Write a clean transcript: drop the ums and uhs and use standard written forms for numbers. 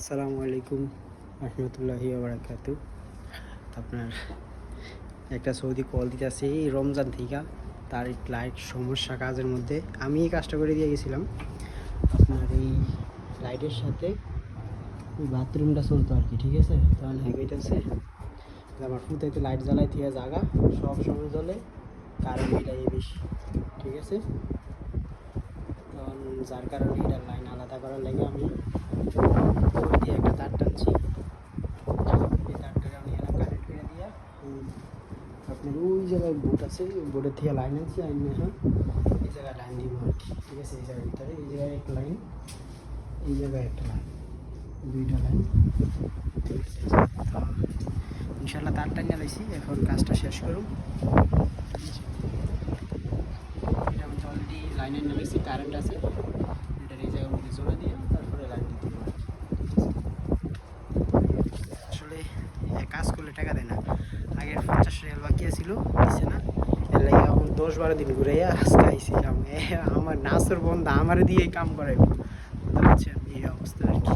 আসসালামু আলাইকুম রহমতুল্লাহি বারাকাতু। আপনার একটা সৌদি কল দিতেছে এই রমজান থেকে, তার লাইট সমস্যা কাজের মধ্যে আমি এই কাজটা করে দিয়ে গেছিলাম। আপনার এই লাইটের সাথে ওই বাথরুমটা চলতো আর কি, ঠিক আছে। তখন হেঁকেইতেছে আমার ফুটাইতে লাইট জ্বালাই থেকে জায়গা সব সময় জ্বলে, কারণ এটাই বেশি, ঠিক আছে। তখন যার কারণে এটার লাইন আলাদা করার লাগে আমি দিয়ে একটা তার টানছি। এই তারটাকে আমি এখানে কানেক্ট করে দিয়া আপনার ওই জায়গায় বোর্ড আছে, ওই বোর্ডের থেকে লাইন আনছি। আমি এখন এই জায়গায় লাইন দিব আর কি, ঠিক আছে। এই জায়গার ভিতরে এই জায়গায় একটা লাইন, এই জায়গায় একটা লাইন, দুইটা লাইন, ঠিক আছে। তো ইনশাল্লাহ তার টাইনে লাইছি, এখন কাজটা শেষ করুন। এটা আমি অলরেডি লাইনের নামেছি, কারেন্ট আছে, এটার এই জায়গার মধ্যে জোড়া দিয়ে তারপরে লাইন দিতে হবে। আসলে কাজ করলে টাকা দেয় না। আগের 50 রিয়াল বাকি ছিল, দিচ্ছে না। এর লাগে এখন 10-12 দিন ঘুরে আজকে আইছিলাম। আমার নাচর বন্ধা আমার দিয়ে কাম করাইব, বুঝতে পারছেন এই অবস্থা আর কি।